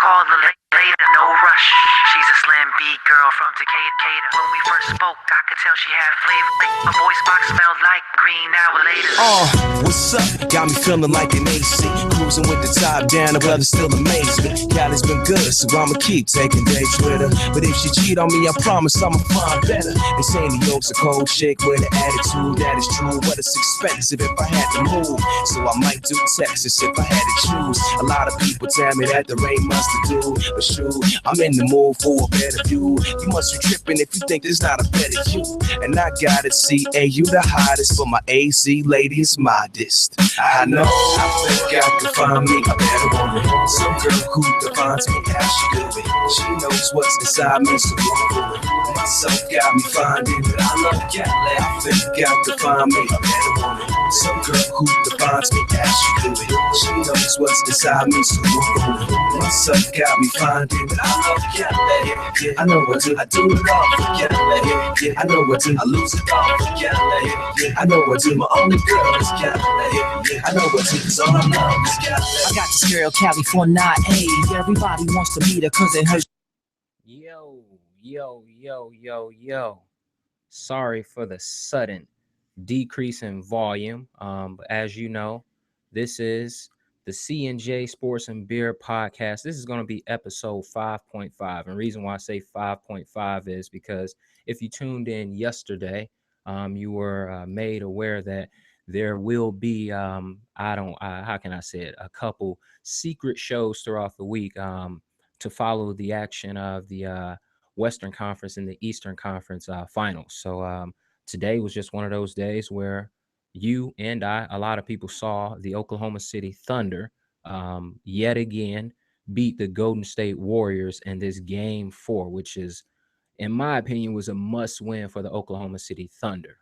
call her later, no rush. She's a slam beat girl from Decatur. When we first spoke, I could tell she had flavor. Her voice box smelled like green hour later. What's up? Got me feeling like an AC. Cruising with the top down, the weather still amazing. Cali's been good, so I'ma keep taking dates with her. But if she cheat on me, I promise I'ma find better. They say New York's a cold chick with an attitude, that is true. But it's expensive if I had to move, so I might do Texas if I had to choose. A lot of people tell me that there ain't much to do, but shoot, I'm in the mood for a better view. You must be tripping if you think there's not a better you. And I got it, CA, you the hottest, but my AZ lady is modest. I know, I think I can find me a better woman, some girl who defines me how she do it. She knows what's inside me, so I'm myself got me finding that I love Cali. I think I can find me a better woman, some girl who defines me how she do it. She knows what's inside me, so I'm myself got me finding that I love Cali. I know what to do it all for Cali. I know what to lose it all for Cali. I know what to my only girl is Cali. I know what to it's all I love is Cali. I got this girl California, hey, everybody wants to meet her cause it hurts. Yo. Sorry for the sudden decrease in volume. But as you know, this is the C&J Sports and Beer Podcast. This is going to be episode 5.5. And the reason why I say 5.5 is because if you tuned in yesterday, you were made aware that there will be, how can I say it, a couple secret shows throughout the week to follow the action of the Western Conference and the Eastern Conference finals. So today was just one of those days where you and a lot of people saw the Oklahoma City Thunder yet again beat the Golden State Warriors in this Game 4, which is, in my opinion, was a must-win for the Oklahoma City Thunder.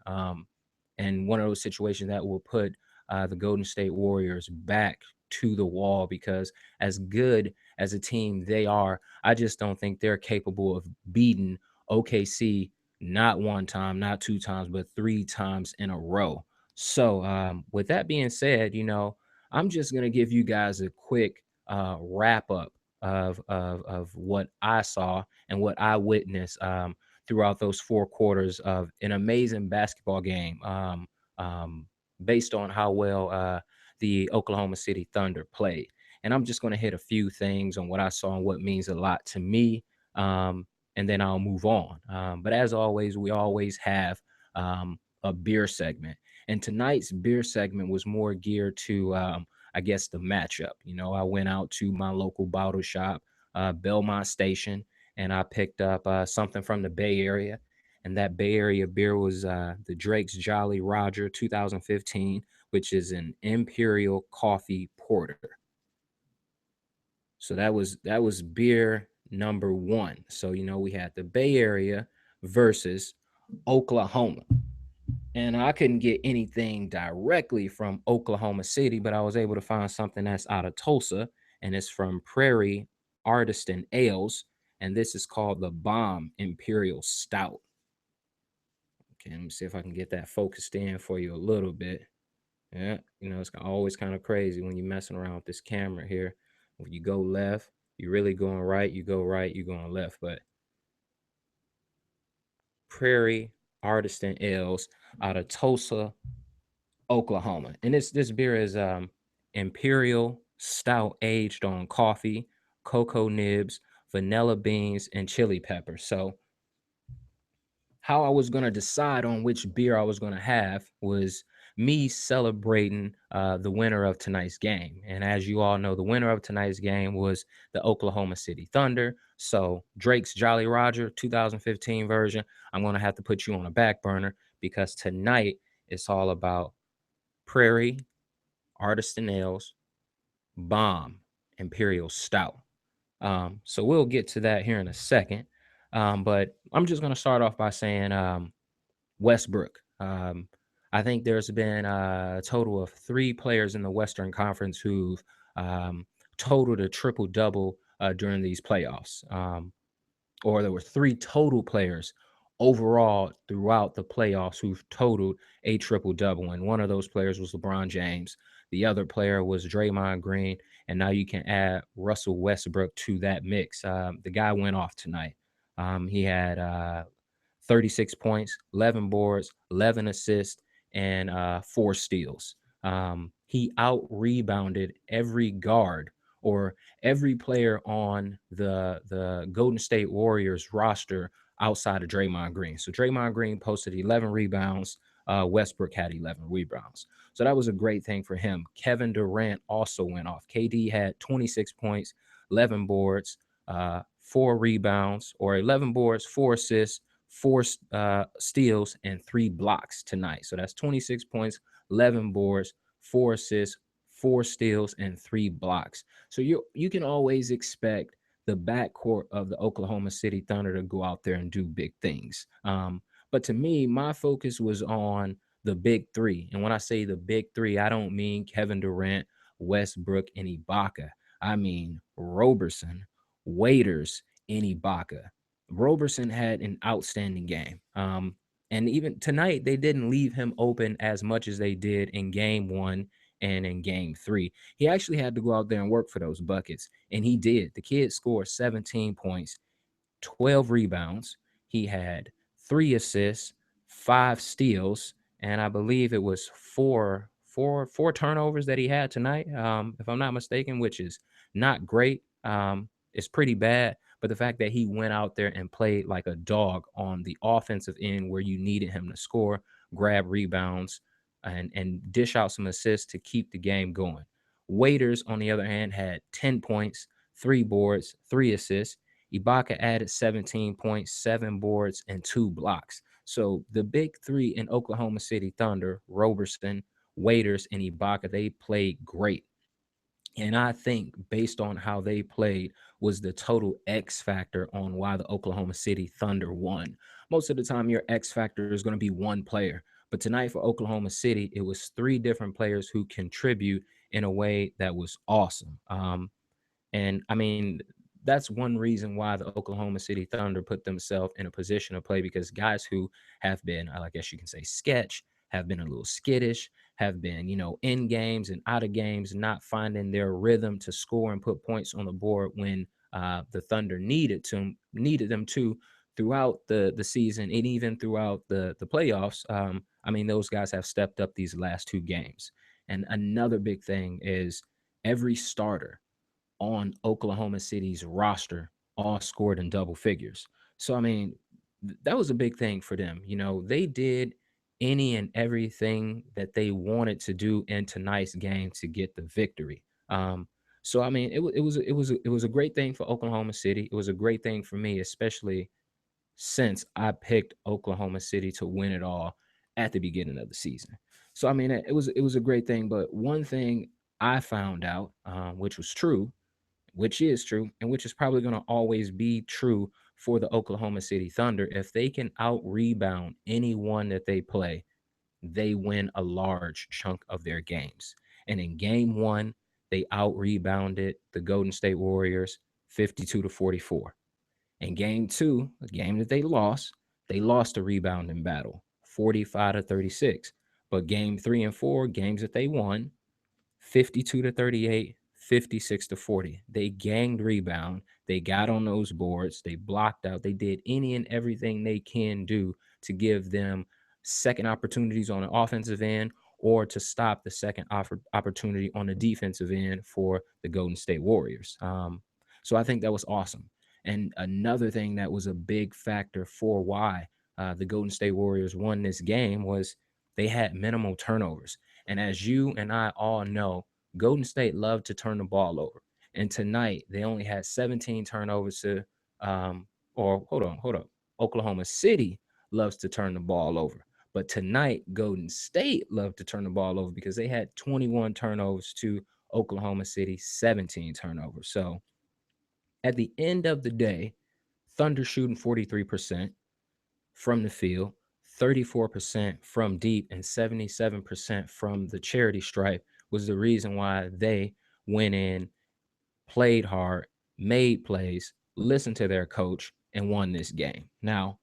And one of those situations that will put the Golden State Warriors back to the wall, because as good as a team they are, I just don't think they're capable of beating OKC not one time, not two times, but 3 times in a row. So with that being said, I'm just going to give you guys a quick wrap up of what I saw and what I witnessed throughout those 4 quarters of an amazing basketball game based on how well the Oklahoma City Thunder played. And I'm just going to hit a few things on what I saw and what means a lot to me, and then I'll move on. But as always, we always have a beer segment. And tonight's beer segment was more geared to, I guess, the matchup. I went out to my local bottle shop, Belmont Station, and I picked up something from the Bay Area. And that Bay Area beer was the Drake's Jolly Rodger 2015, which is an Imperial coffee porter. So that was beer number 1. So, we had the Bay Area versus Oklahoma. And I couldn't get anything directly from Oklahoma City, but I was able to find something that's out of Tulsa, and it's from Prairie, Artisan Ales, and this is called the Bomb Imperial Stout. Okay, let me see if I can get that focused in for you a little bit. Yeah, it's always kind of crazy when you're messing around with this camera here. When you go left, you're really going right. You go right, you're going left. But Prairie Artisan Ales out of Tulsa, Oklahoma. And this beer is Imperial Stout aged on coffee, cocoa nibs, vanilla beans, and chili pepper. So how I was going to decide on which beer I was going to have was me celebrating the winner of tonight's game. And as you all know, the winner of tonight's game was the Oklahoma City Thunder. So Drake's Jolly Rodger 2015 version, I'm going to have to put you on a back burner, because tonight it's all about Prairie Artisan Ales Bomb Imperial Stout. So we'll get to that here in a second. But I'm just going to start off by saying Westbrook. I think there's been a total of 3 players in the Western Conference who've totaled a triple-double during these playoffs. Or there were 3 total players overall throughout the playoffs who've totaled a triple double. And one of those players was LeBron James. The other player was Draymond Green. And now you can add Russell Westbrook to that mix. The guy went off tonight. He had 36 points, 11 boards, 11 assists, and 4 steals. He out rebounded every guard or every player on the Golden State Warriors roster outside of Draymond Green. So Draymond Green posted 11 rebounds. Westbrook had 11 rebounds. So that was a great thing for him. Kevin Durant also went off. KD had 26 points, 11 boards, 4 rebounds, or 11 boards, 4 assists, 4 steals, and 3 blocks tonight. So that's 26 points, 11 boards, 4 assists, 4 steals, and 3 blocks. So you can always expect the backcourt of the Oklahoma City Thunder to go out there and do big things. But to me, my focus was on the big three. And when I say the big three, I don't mean Kevin Durant, Westbrook, and Ibaka. I mean Roberson, Waiters, and Ibaka. Roberson had an outstanding game. And even tonight, they didn't leave him open as much as they did in game one and in game three. He actually had to go out there and work for those buckets, and he did. The kid scored 17 points, 12 rebounds. He had 3 assists, 5 steals, and I believe it was four turnovers that he had tonight, if I'm not mistaken, which is not great. It's pretty bad. But the fact that he went out there and played like a dog on the offensive end where you needed him to score, grab rebounds, and dish out some assists to keep the game going. Waiters, on the other hand, had 10 points, 3 boards, 3 assists. Ibaka added 17 points, 7 boards, and 2 blocks. So the big three in Oklahoma City Thunder, Roberson, Waiters, and Ibaka, they played great. And I think based on how they played was the total X factor on why the Oklahoma City Thunder won. Most of the time, your X factor is going to be one player. But tonight for Oklahoma City, it was 3 different players who contribute in a way that was awesome. And I mean, that's one reason why the Oklahoma City Thunder put themselves in a position to play, because guys who have been, I guess you can say, sketch, have been a little skittish, have been, in games and out of games, not finding their rhythm to score and put points on the board when the Thunder needed them to throughout the season and even throughout the playoffs. I mean, those guys have stepped up these last 2 games. And another big thing is every starter on Oklahoma City's roster all scored in double figures. So, I mean, that was a big thing for them. They did any and everything that they wanted to do in tonight's game to get the victory. So, I mean, it was a great thing for Oklahoma City. It was a great thing for me, especially since I picked Oklahoma City to win it all at the beginning of the season. So, I mean, it was a great thing. But one thing I found out, which was true, which is true, and which is probably going to always be true for the Oklahoma City Thunder. If they can out rebound anyone that they play, they win a large chunk of their games. And in game one, they out rebounded the Golden State Warriors 52-44. In game two, a game that they lost a rebounding battle 45-36. But game three and four, games that they won, 52-38, 56-40. They ganged rebound. They got on those boards. They blocked out. They did any and everything they can do to give them second opportunities on the offensive end or to stop the second opportunity on the defensive end for the Golden State Warriors. So I think that was awesome. And another thing that was a big factor for why the Golden State Warriors won this game was they had minimal turnovers. And as you and I all know, Golden State loved to turn the ball over. And tonight, they only had 17 turnovers to, or hold on. Oklahoma City loves to turn the ball over. But tonight, Golden State loved to turn the ball over because they had 21 turnovers to Oklahoma City, 17 turnovers. So at the end of the day, Thunder shooting 43% from the field, 34% from deep, and 77% from the charity stripe was the reason why they went in, played hard, made plays, listened to their coach, and won this game. Now,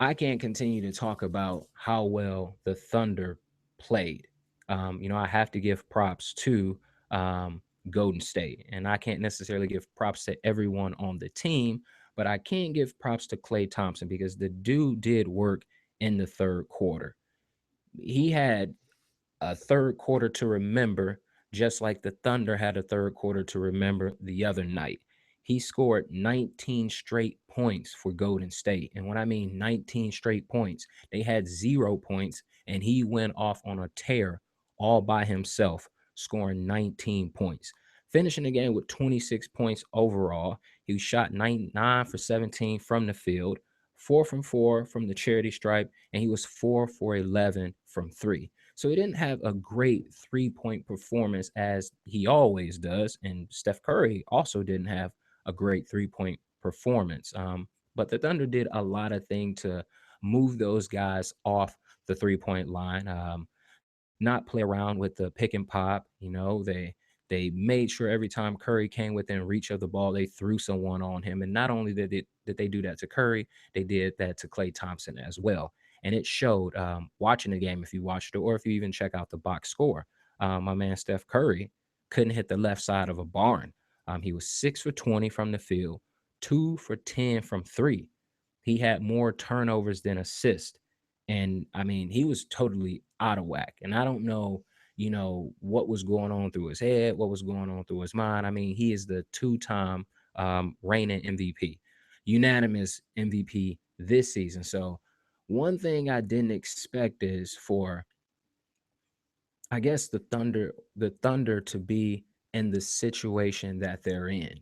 I can't continue to talk about how well the Thunder played. I have to give props to um, Golden State, and I can't necessarily give props to everyone on the team, but I can give props to Klay Thompson because the dude did work in the third quarter. He had a third quarter to remember, just like the Thunder had a third quarter to remember the other night. He scored 19 straight points for Golden State. And when I mean 19 straight points, they had 0 points, and he went off on a tear all by himself, scoring 19 points. Finishing the game with 26 points overall. He shot 9 for 17 from the field, 4 from 4 from the charity stripe, and he was 4 for 11 from three. So he didn't have a great 3 point performance as he always does. And Steph Curry also didn't have a great 3 point performance. But the Thunder did a lot of things to move those guys off the 3 point line. Not play around with the pick and pop. They made sure every time Curry came within reach of the ball, they threw someone on him. And not only did they do that to Curry, they did that to Klay Thompson as well. And it showed watching the game, if you watched it, or if you even check out the box score. My man Steph Curry couldn't hit the left side of a barn. He was 6 for 20 from the field, 2 for 10 from three. He had more turnovers than assists. And I mean, he was totally out of whack. And I don't know, what was going on through his head, what was going on through his mind. I mean, he is the two-time reigning MVP, unanimous MVP this season. So one thing I didn't expect is for, I guess, the Thunder to be in the situation that they're in.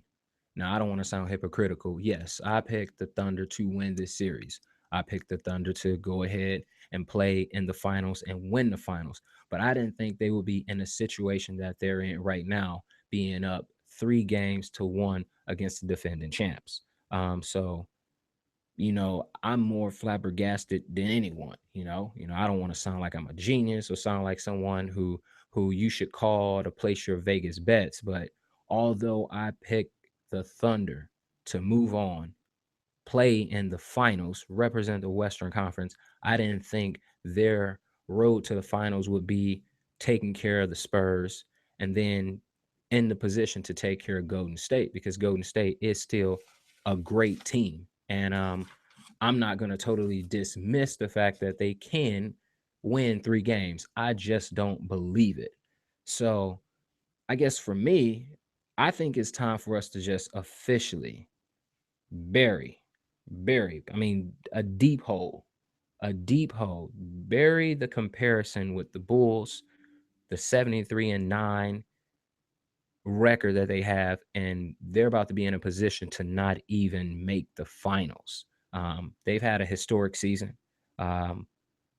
Now, I don't want to sound hypocritical. Yes, I picked the Thunder to win this series. I picked the Thunder to go ahead and play in the finals and win the finals. But I didn't think they would be in a situation that they're in right now, being up 3 games to 1 against the defending champs. So I'm more flabbergasted than anyone. I don't want to sound like I'm a genius or sound like someone who you should call to place your Vegas bets. But although I picked the Thunder to move on, play in the finals, represent the Western Conference, I didn't think their road to the finals would be taking care of the Spurs and then in the position to take care of Golden State, because Golden State is still a great team. And I'm not going to totally dismiss the fact that they can win 3 games. I just don't believe it. So I guess for me, I think it's time for us to just officially bury, I mean, a deep hole, bury the comparison with the Bulls, the 73-9 record that they have, and they're about to be in a position to not even make the finals. They've had a historic season, um,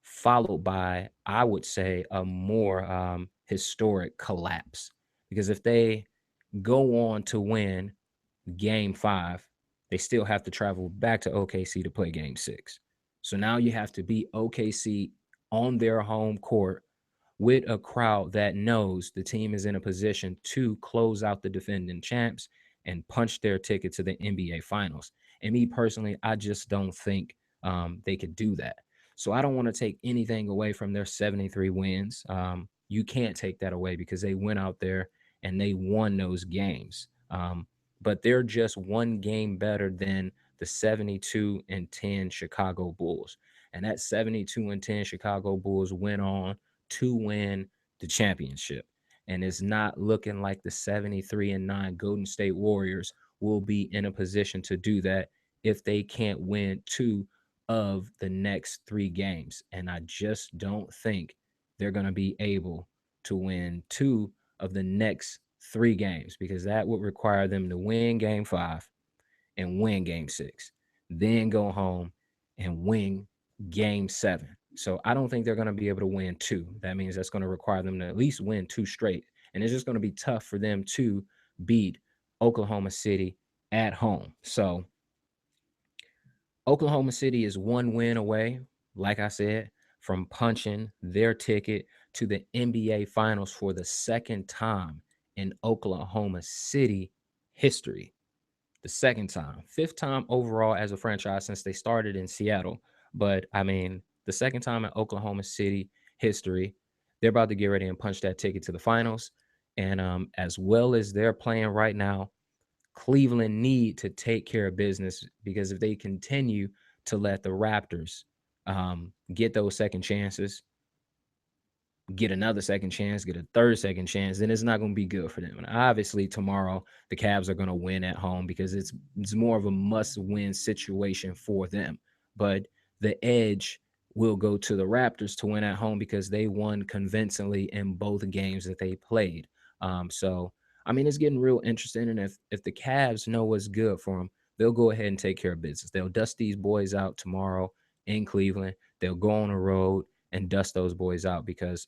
followed by, I would say, a more historic collapse. Because if they go on to win game 5, they still have to travel back to OKC to play game 6. So now you have to beat OKC on their home court with a crowd that knows the team is in a position to close out the defending champs and punch their ticket to the NBA Finals. And me personally, I just don't think they could do that. So I don't want to take anything away from their 73 wins. You can't take that away because they went out there and they won those games. But they're just 1 game better than the 72-10 Chicago Bulls. And that 72-10 Chicago Bulls went on to win the championship. And it's not looking like the 73-9 Golden State Warriors will be in a position to do that if they can't win 2 of the next 3 games. And I just don't think they're going to be able to win 2 of the next 3 games, because that would require them to win game 5 and win game 6, then go home and win game 7. So I don't think they're going to be able to win 2. That means that's going to require them to at least win 2 straight. And it's just going to be tough for them to beat Oklahoma City at home. So Oklahoma City is 1 win away, like I said, from punching their ticket to the NBA Finals for the second time in Oklahoma City history. The second time, 5th time overall as a franchise since they started in Seattle. But I mean, the second time in Oklahoma City history, they're about to get ready and punch that ticket to the finals. And as well as they're playing right now, Cleveland need to take care of business, because if they continue to let the Raptors get those second chances, get another second chance, get a third second chance, then it's not going to be good for them. And obviously, tomorrow the Cavs are going to win at home because it's more of a must-win situation for them. But the edge will go to the Raptors to win at home because they won convincingly in both games that they played. So I mean, it's getting real interesting. And if the Cavs know what's good for them, they'll go ahead and take care of business. They'll dust these boys out tomorrow in Cleveland. They'll go on the road and dust those boys out, because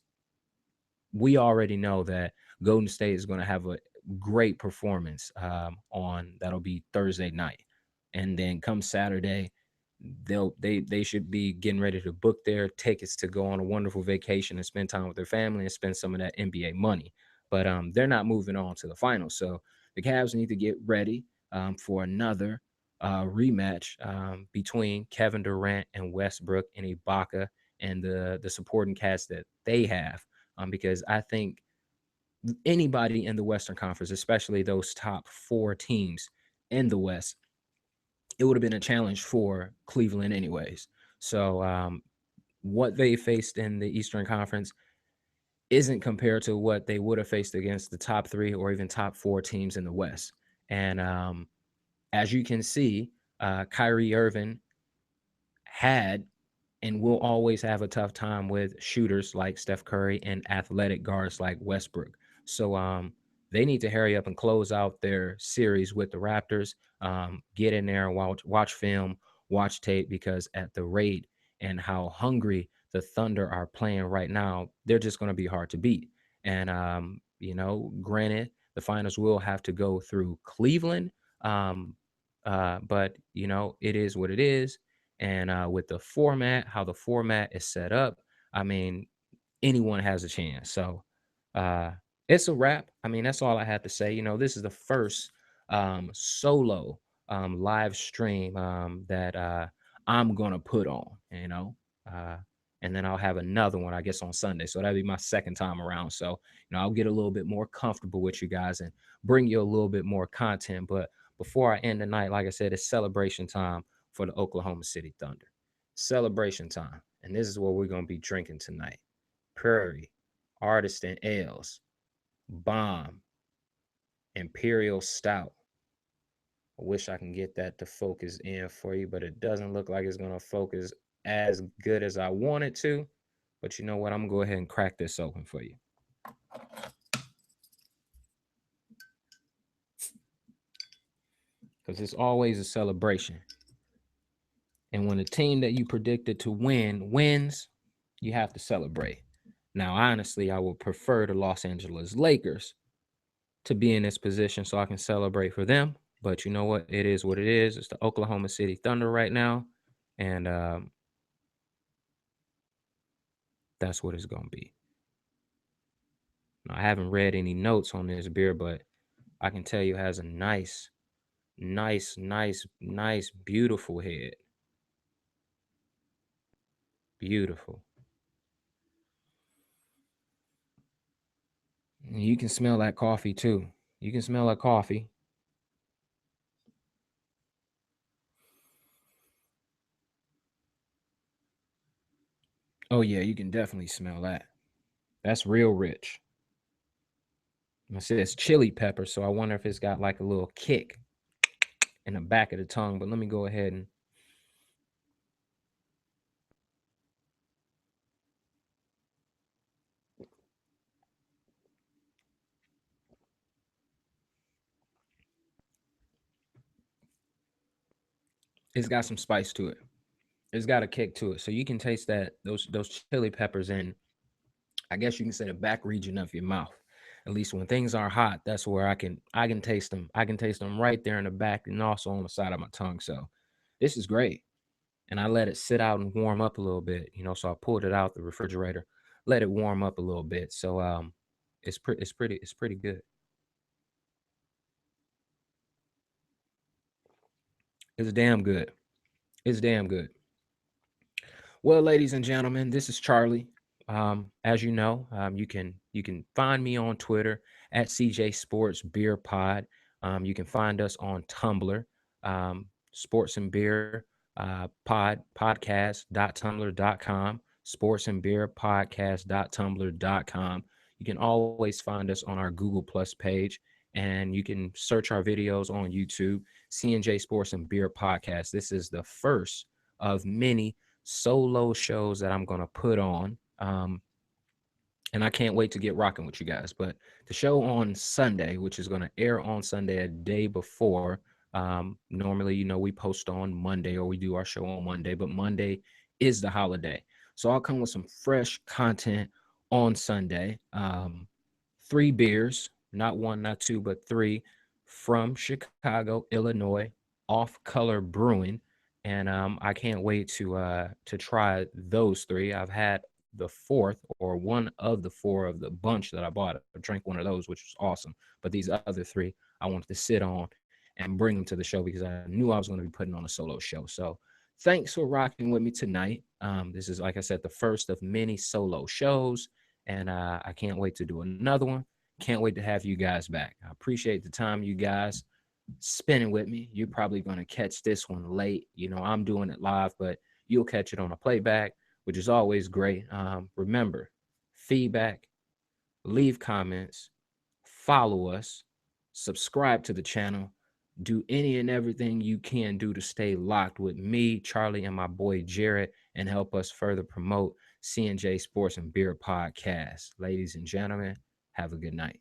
we already know that Golden State is going to have a great performance on that'll be Thursday night, and then come Saturday, they should be getting ready to book their tickets to go on a wonderful vacation and spend time with their family and spend some of that NBA money. But they're not moving on to the finals, so the Cavs need to get ready for another rematch between Kevin Durant and Westbrook and Ibaka and the supporting cast that they have, because I think anybody in the Western Conference, especially those top four teams in the West, it would have been a challenge for Cleveland anyways. So what they faced in the Eastern Conference isn't compared to what they would have faced against the top three or even top four teams in the West. And as you can see, Kyrie Irving had and will always have a tough time with shooters like Steph Curry and athletic guards like Westbrook. So they need to hurry up and close out their series with the Raptors. Get in there and watch film, watch tape, because at the rate and how hungry the Thunder are playing right now, they're just going to be hard to beat. And granted, the finals will have to go through Cleveland, but it is what it is. And with the format, how the format is set up, I mean, anyone has a chance. So uh, it's a wrap. I mean, that's all I have to say. This is the first solo live stream that I'm going to put on, uh, and then I'll have another one, I guess, on Sunday. So that'll be my second time around. So, I'll get a little bit more comfortable with you guys and bring you a little bit more content. But before I end the night, like I said, it's celebration time for the Oklahoma City Thunder. Celebration time. And this is what we're going to be drinking tonight: Prairie, Artisan Ales, Bomb, Imperial Stout. I wish I can get that to focus in for you, but it doesn't look like it's going to focus as good as I want it to. But you know what? I'm going to go ahead and crack this open for you. Because it's always a celebration. And when the team that you predicted to win wins, you have to celebrate. Now, honestly, I would prefer the Los Angeles Lakers to be in this position so I can celebrate for them. But you know what? It is what it is. It's the Oklahoma City Thunder right now. And that's what it's going to be. Now, I haven't read any notes on this beer, but I can tell you it has a nice, beautiful head. Beautiful. And you can smell that coffee too. You can smell that coffee. Oh, yeah, you can definitely smell that. That's real rich. It says chili pepper, so I wonder if it's got like a little kick in the back of the tongue. But let me go ahead and it's got some spice to it. It's got a kick to it, so you can taste that those chili peppers in, I guess you can say, the back region of your mouth. At least when things are hot, that's where I can taste them. I can taste them right there in the back and also on the side of my tongue. So this is great. And I let it sit out and warm up a little bit. So I pulled it out the refrigerator, let it warm up a little bit. So it's pretty good. It's damn good. It's damn good. Well, ladies and gentlemen, this is Charlie. As you know, you can find me on Twitter at CJ Sports Beer Pod. You can find us on Tumblr, Sports and Beer podcast.tumblr.com, Sports and Beer podcast.tumblr.com. You can always find us on our Google Plus page, and you can search our videos on YouTube. CNJ Sports and Beer Podcast. This is the first of many solo shows that I'm going to put on. And I can't wait to get rocking with you guys. But the show on Sunday, which is going to air on Sunday a day before, normally, we post on Monday or we do our show on Monday, but Monday is the holiday. So I'll come with some fresh content on Sunday. 3 beers, not 1, not 2, but 3 from Chicago, Illinois, Off Color Brewing. And I can't wait to try those 3. I've had the 4th or one of the 4 of the bunch that I bought. I drank one of those, which was awesome. But these other 3, I wanted to sit on and bring them to the show because I knew I was going to be putting on a solo show. So thanks for rocking with me tonight. This is, like I said, the first of many solo shows, and I can't wait to do another one. Can't wait to have you guys back. I appreciate the time you guys spending with me. You're probably going to catch this one late. I'm doing it live, but you'll catch it on a playback, which is always great. Remember, feedback, leave comments, follow us, subscribe to the channel, do any and everything you can do to stay locked with me, Charlie, and my boy Jared, and help us further promote CNJ Sports and Beer Podcast. Ladies and gentlemen, have a good night.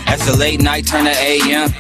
As the late night turn to AM,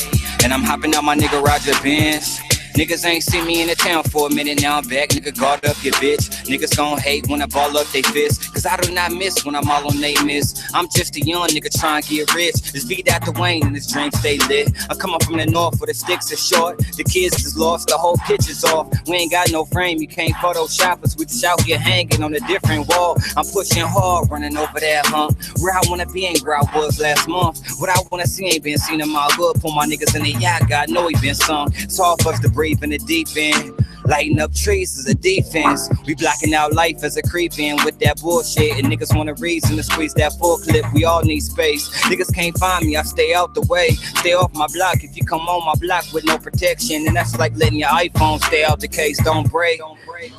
and I'm hopping out my nigga Rodger Benz. Niggas ain't seen me in the town for a minute, now I'm back, nigga, guard up your bitch. Niggas gon' hate when I ball up they fist, cause I do not miss when I'm all on they miss. I'm just a young nigga trying to get rich. This beat out the Wayne and this dream stay lit. I come up from the north where the sticks are short, the kids is lost, the whole pitch is off. We ain't got no frame, you can't Photoshop us, we just out here hanging on a different wall. I'm pushing hard, running over that hump, where I wanna be ain't where I was last month. What I wanna see ain't been seen in my hood, pull my niggas in the yacht, God know he been sung. It's hard for us to breathe in the deep end. Lighting up trees as a defense. We blocking out life as a creep in with that bullshit. And niggas want a reason to squeeze that full clip. We all need space. Niggas can't find me, I stay out the way. Stay off my block if you come on my block with no protection. And that's like letting your iPhone stay out the case. Don't break.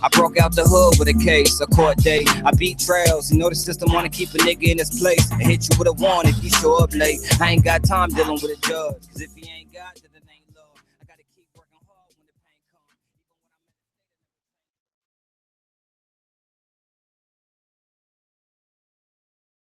I broke out the hood with a case, a court date. I beat trails. You know the system wanna keep a nigga in his place. And hit you with a warrant if you show up late. I ain't got time dealing with a judge. Cause if he ain't got it, it ain't love.